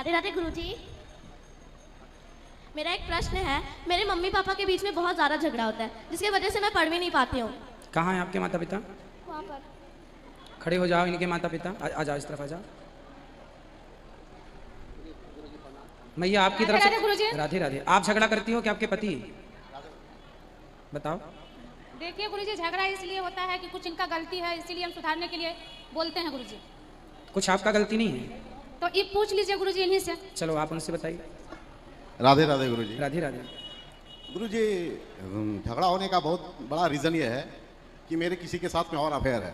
राधे राधे गुरुजी। मेरा एक प्रश्न है। मेरे मम्मी पापा के बीच में बहुत ज़्यादा झगड़ा होता है, जिसकी वजह से मैं पढ़ भी नहीं पाती हूँ। कहाँ हैं आपके माता पिता? वहाँ पर। खड़े हो जाओ, इनके माता पिता आ जाओ, इस तरफ आ जाओ। मैया आपकी तरफ से। राधे राधे। आप झगड़ा करती हो कि आपके पति? बताओ। देखिए गुरुजी, झगड़ा इसलिए होता है कि कुछ इनका गलती है, इसीलिए हम सुधारने के लिए बोलते हैं गुरुजी। कुछ आपका गलती नहीं है तो ये पूछ लीजिए गुरुजी इन्हीं से। चलो आप उनसे बताइए। राधे राधे गुरुजी। राधे राधे। गुरुजी, झगड़ा होने का बहुत बड़ा रीज़न ये है कि मेरे किसी के साथ में और अफेयर है।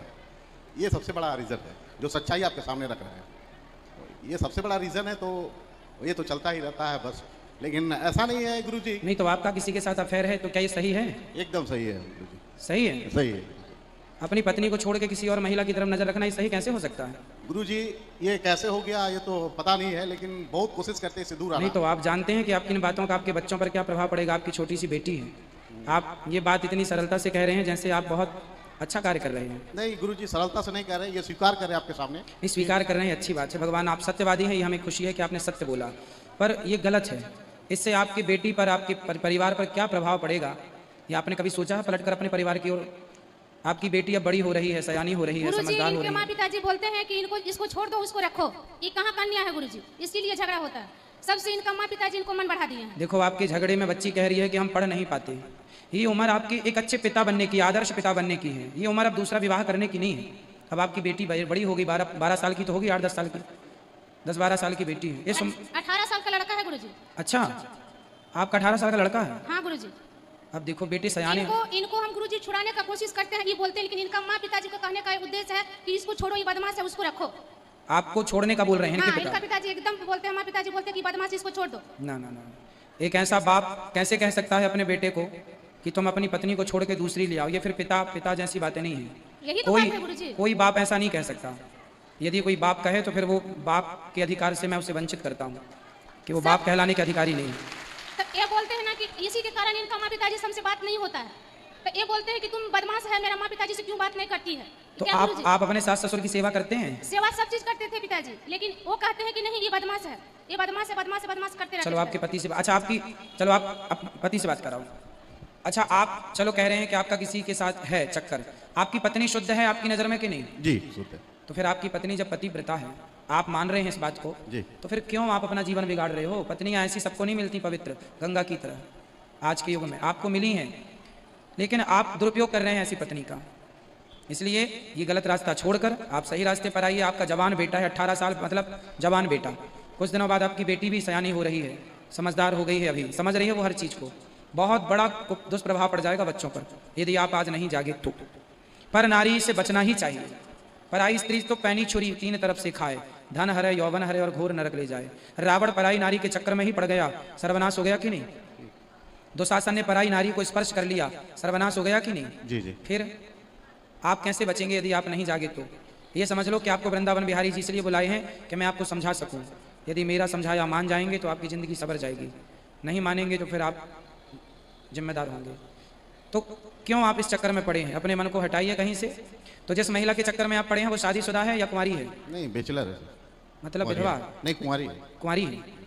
ये सबसे बड़ा रीज़न है, जो सच्चाई आपके सामने रख रहे हैं। ये सबसे बड़ा रीज़न है, तो ये तो चलता ही रहता है बस। लेकिन ऐसा नहीं है गुरुजी। नहीं तो आपका किसी के साथ अफेयर है तो क्या ये सही है? एकदम सही है गुरुजी। सही है? सही है। अपनी पत्नी को छोड़ के किसी और महिला की तरफ नजर रखना ये सही कैसे हो सकता है? गुरुजी, ये कैसे हो गया ये तो पता नहीं है, लेकिन बहुत कोशिश करते हैं इससे दूर आना। नहीं तो आप जानते हैं कि आपकी इन बातों का आपके बच्चों पर क्या प्रभाव पड़ेगा? आपकी छोटी सी बेटी है, आप ये बात इतनी सरलता से कह रहे हैं जैसे आप बहुत अच्छा कार्य कर रहे हैं। नहीं गुरुजी, सरलता से नहीं कह रहे, ये स्वीकार कर रहे हैं आपके सामने। नहीं, स्वीकार कर रहे हैं, अच्छी बात है। भगवान आप सत्यवादी हैं, ये हमें खुशी है कि आपने सत्य बोला, पर ये गलत है। इससे आपकी बेटी पर, आपके परिवार पर क्या प्रभाव पड़ेगा ये आपने कभी सोचा है? पलटकर अपने परिवार की ओर। आपकी बेटी अब बड़ी हो रही है, सयानी हो रही है, समझदार हो रही है। माँ पिताजी बोलते हैं कि इनको इसको छोड़ दो, उसको रखो। ये कहाँ कन्या है गुरुजी, इसीलिए झगड़ा होता है। सबसे इनका माँ पिताजी इनको मन बढ़ा दिए हैं। देखो आपके झगड़े में बच्ची कह रही है कि हम पढ़ नहीं पाते। ये उम्र आपकी एक अच्छे पिता बनने की, आदर्श पिता बनने की है। ये उम्र अब दूसरा विवाह करने की नहीं है। अब आपकी बेटी बड़ी होगी, 12 साल की तो होगी, 8-10 साल की, 10-12 साल की बेटी है। ये 18 साल का लड़का है गुरुजी। अच्छा, आपका 18 साल का लड़का है? हाँ गुरुजी। अब देखो बेटी सयाने। इनको हम गुरुजी छुड़ाने का कोशिश करते हैं, ये बोलते हैं, लेकिन इनका माँ पिताजी का कहने का उद्देश्य है कि इसको छोड़ो, ये बदमाश है, उसको रखो। आपको छोड़ने का बोल रहे हैं? हाँ, इनका पिताजी एकदम बोलते हैं, माँ पिताजी बोलते हैं कि बदमाश इसको छोड़ दो। ना ना ना, एक ऐसा बाप कैसे कह सकता है अपने बेटे को कि तुम अपनी पत्नी को छोड़ के दूसरी ले आओ? ये फिर पिता जैसी बातें नहीं है। यही तो बात है गुरुजी। कोई बाप ऐसा नहीं कह सकता। यदि कोई बाप कहे तो फिर वो बाप के अधिकार से मैं उसे वंचित करता हूँ कि वो बाप कहलाने के अधिकारी नहीं है। तो ये बोलते हैं ना कि इसी के कारण इनका माँ पिताजी से हमसे बात नहीं होता है। तो ये बोलते हैं कि तुम बदमाश है, मेरा माँ पिताजी से क्यों बात नहीं करती है? तो आप अपने सास ससुर की सेवा करते हैं? सेवा सब चीज करते थे पिताजी, लेकिन वो कहते हैं कि नहीं, ये बदमाश है, ये बदमाश है, बदमाश है, बदमाश करते रहते। चलो आपके पति से, अच्छा आपकी, चलो आप पति से बात कराओ। अच्छा, आप चलो कह रहे हैं कि आपका किसी के साथ है चक्कर, आपकी पत्नी शुद्ध है आपकी नजर में कि नहीं? जी शुद्ध है। तो फिर आपकी पत्नी जब पतिव्रता है, आप मान रहे हैं इस बात को जी, तो फिर क्यों आप अपना जीवन बिगाड़ रहे हो? पत्नियां ऐसी सबको नहीं मिलती पवित्र गंगा की तरह। आज के युग में आपको मिली हैं, लेकिन आप दुरुपयोग कर रहे हैं ऐसी पत्नी का। इसलिए ये गलत रास्ता छोड़कर आप सही रास्ते पर आइए। आपका जवान बेटा है, 18 साल मतलब जवान बेटा। कुछ दिनों बाद आपकी बेटी भी सयानी हो रही है, समझदार हो गई है, अभी समझ रही है वो हर चीज़ को। बहुत बड़ा दुष्प्रभाव पड़ जाएगा बच्चों पर यदि आप आज नहीं जागे तो। पर नारी से बचना ही चाहिए। पराई स्त्री तो पैनी छुरी तीन तरफ से खाए, धन हरे यौवन हरे और घोर नरक ले जाए। रावण पराई नारी के चक्कर में ही पड़ गया, सर्वनाश हो गया कि नहीं? दुशासन ने पराई नारी को स्पर्श कर लिया, सर्वनाश हो गया कि नहीं? जी जी। फिर आप कैसे बचेंगे यदि आप नहीं जागे तो? ये समझ लो कि आपको वृंदावन बिहारी जी इसलिए बुलाए हैं कि मैं आपको समझा सकूं। यदि मेरा समझाया मान जाएंगे तो आपकी ज़िंदगी सवर जाएगी, नहीं मानेंगे तो फिर आप जिम्मेदार होंगे। तो क्यों आप इस चक्कर में पड़े हैं? अपने मन को हटाइए कहीं से। तो जिस महिला के चक्कर में आप पड़े हैं वो शादीशुदा है या कुंवारी है? नहीं, बैचलर है। मतलब विधवा? नहीं, कुंवारी है। कुंवारी है।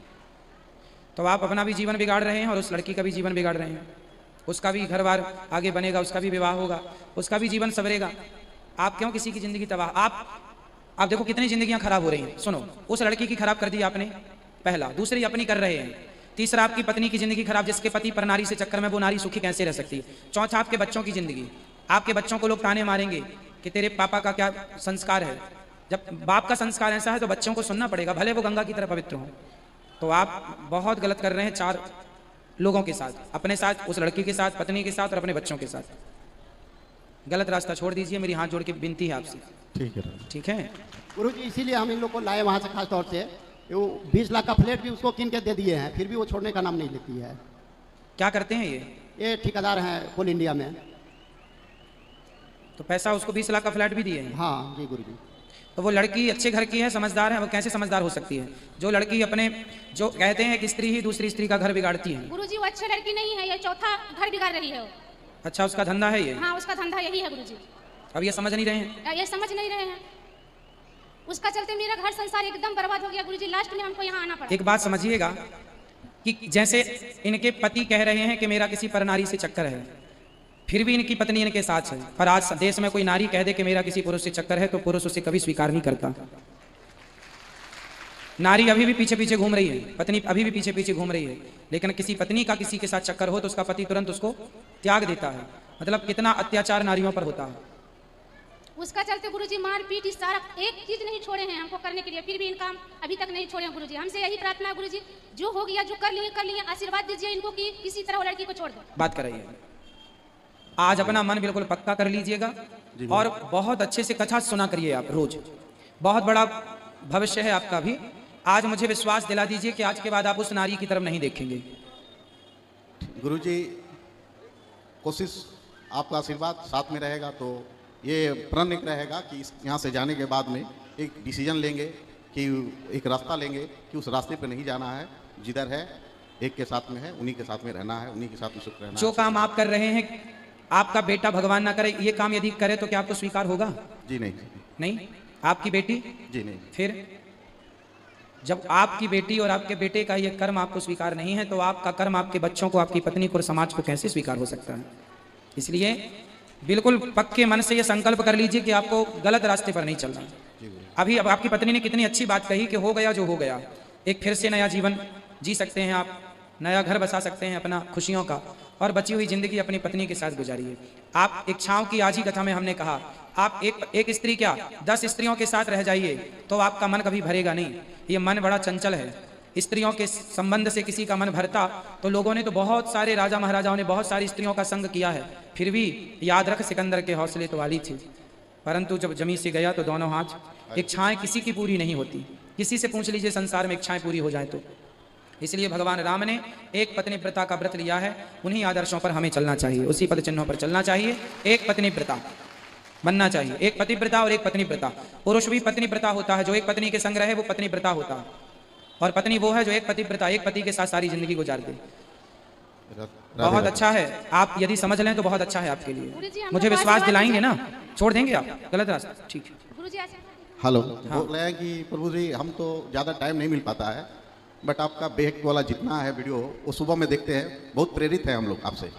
तो आप अपना भी जीवन बिगाड़ रहे हैं और उस लड़की का भी जीवन बिगाड़ रहे हैं। उसका भी घर बार आगे बनेगा, उसका भी विवाह होगा, उसका भी जीवन सवरेगा। आप क्यों किसी की जिंदगी तबाह? आप देखो कितनी जिंदगियां खराब हो रही हैं। सुनो, उस लड़की की खराब कर दी आपने, पहला। दूसरी अपनी कर रहे हैं। तीसरा आपकी पत्नी की जिंदगी खराब, जिसके पति पर नारी से चक्कर में वो नारी सुखी कैसे रह सकती है। चौथा आपके बच्चों की जिंदगी। आपके बच्चों को लोग ताने मारेंगे कि तेरे पापा का क्या संस्कार है। जब बाप का संस्कार ऐसा है तो बच्चों को सुनना पड़ेगा, भले वो गंगा की तरह पवित्र हो। तो आप बहुत गलत कर रहे हैं 4 लोगों के साथ, अपने साथ, उस लड़की के साथ, पत्नी के साथ और अपने बच्चों के साथ। गलत रास्ता छोड़ दीजिए, मेरी हाथ जोड़ के विनती है आपसे। ठीक है, ठीक है गुरुजी। इसीलिए हम इन लोग को लाए वहाँ से खास तौर से। वो 20 लाख का फ्लैट भी उसको किन के दे दिए हैं, फिर भी वो छोड़ने का नाम नहीं लेती है। क्या करते हैं ये ठेकेदार हैं कोल इंडिया में। तो पैसा उसको 20 लाख का फ्लैट भी दिए हैं? हाँ जी गुरुजी। तो वो लड़की अच्छे घर की है, समझदार है, वो कैसे समझदार हो सकती है? जो लड़की अपने, जो कहते हैं कि स्त्री ही दूसरी स्त्री का घर बिगाड़ती है। गुरुजी वो अच्छी लड़की नहीं है, ये चौथा घर बिगाड़ रही है। अच्छा, उसका धंधा है ये? हाँ, उसका धंधा यही है गुरुजी। अब ये समझ नहीं रहे हैं? ये समझ नहीं रहे हैं। उसका चलते मेरा घर संसार एकदम बर्बाद हो गया गुरुजी। लास्ट में हमको यहाँ आना पड़ा। एक बात समझिएगा कि जैसे इनके पति कह रहे हैं कि मेरा किसी पर नारी से चक्कर है, फिर भी इनकी पत्नी इनके साथ है। पर आज देश में कोई नारी कह दे कि मेरा किसी पुरुष से चक्कर है तो पुरुष उसे कभी स्वीकार नहीं करता। नारी अभी भी पीछे पीछे घूम रही है, पत्नी अभी भी पीछे पीछे घूम रही है, लेकिन किसी पत्नी का किसी के साथ चक्कर हो तो उसका पति तुरंत उसको त्याग देता है। मतलब कितना अत्याचार नारियों पर होता है। उसका चलते गुरुजी मार पीट इस सारा एक चीज नहीं छोड़े हैं हमको करने के लिए, फिर भी इनका हम अभी तक नहीं छोड़े हैं गुरुजी। हमसे यही प्रार्थना है गुरुजी, जो हो गया जो कर लिए आशीर्वाद दीजिए इनको कि किसी तरह वो लड़की को छोड़ दो। बात कर रही है। आज अपना मन बिल्कुल पक्का कर लीजिएगा और बहुत अच्छे से कथा सुना करिए आप रोज। बहुत बड़ा भविष्य है आपका भी। आज मुझे विश्वास दिला दीजिए कि आज के बाद आप उस नारी की तरफ नहीं देखेंगे। गुरुजी कोशिश, आपका आशीर्वाद साथ में रहेगा तो ये प्रण एक रहेगा कि यहाँ से जाने के बाद में एक डिसीजन लेंगे कि एक रास्ता लेंगे कि उस रास्ते पर नहीं जाना है। जिधर है एक के साथ में है, उन्हीं के साथ में रहना है, उन्हीं के साथ में सुख रहना है। जो काम आप कर रहे हैं, आपका बेटा भगवान ना करे ये काम यदि करे तो क्या आपको स्वीकार होगा? जी नहीं। नहीं। आपकी बेटी? जी नहीं। फिर जब आपकी बेटी और आपके बेटे का ये कर्म आपको स्वीकार नहीं है तो आपका कर्म आपके बच्चों को, आपकी पत्नी को और समाज को कैसे स्वीकार हो सकता है? इसलिए बिल्कुल पक्के मन से ये संकल्प कर लीजिए कि आपको गलत रास्ते पर नहीं चलना। अभी अब आपकी पत्नी ने कितनी अच्छी बात कही कि हो गया जो हो गया, एक फिर से नया जीवन जी सकते हैं आप, नया घर बसा सकते हैं अपना खुशियों का, और बची हुई जिंदगी अपनी पत्नी के साथ गुजारिए। आप इच्छाओं की आज ही कथा में हमने कहा, आप एक स्त्री क्या 10 स्त्रियों के साथ रह जाइए तो आपका मन कभी भरेगा नहीं। ये मन बड़ा चंचल है। स्त्रियों के संबंध से किसी का मन भरता तो लोगों ने तो बहुत सारे राजा महाराजाओं ने बहुत सारी स्त्रियों का संग किया है, फिर भी याद रख सिकंदर के हौसले तो वाली थी, परंतु जब जमी से गया तो दोनों हाथ। इच्छाएं किसी की पूरी नहीं होती। किसी से पूछ लीजिए संसार में इच्छाएं पूरी हो जाए तो। इसलिए भगवान राम ने एक पत्नी व्रता का व्रत लिया है। उन्हीं आदर्शों पर हमें चलना चाहिए, उसी पद चिन्हों पर चलना चाहिए। एक पत्नी व्रता बनना चाहिए, एक पति व्रता और एक पत्नी व्रता। पुरुष भी पत्नी व्रता होता है, जो एक पत्नी के संग रहे वो पत्नी व्रता होता है, और पत्नी वो है जो एक पति व्रता, एक पति के साथ सारी जिंदगी गुजार दे। बहुत अच्छा है, आप यदि समझ लें तो बहुत अच्छा है आपके लिए। मुझे विश्वास दिलाएंगे ना? छोड़ देंगे आप गलत रास्ता? ठीक है। गुरुजी हेलो। बोल रहे हैं कि प्रभु जी हम तो ज़्यादा टाइम नहीं मिल पाता है, बट आपका बेहक वाला जितना है वीडियो वो सुबह में देखते हैं, बहुत प्रेरित है हम लोग आपसे।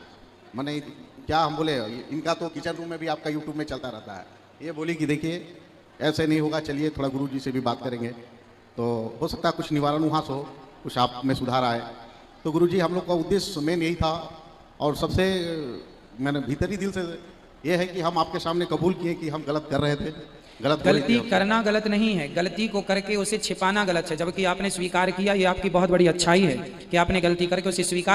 मैंने क्या हम बोले, इनका तो किचन रूम में भी आपका यूट्यूब में चलता रहता है। ये बोली कि देखिए ऐसे नहीं होगा, चलिए थोड़ा गुरु जी से भी बात करेंगे तो हो सकता है कुछ निवारण वहाँ से हो, कुछ आप में सुधार आए। तो गुरु जी हम लोग का उद्देश्य मेन यही था, और सबसे मैंने भीतरी दिल से ये है कि हम आपके सामने कबूल किए कि हम गलत कर रहे थे। गलती करना गलत नहीं है, गलती को करके उसे छिपाना गलत है। जबकि आपने स्वीकार किया, ये आपकी बहुत बड़ी अच्छाई है कि आपने गलती करके उसे स्वीकार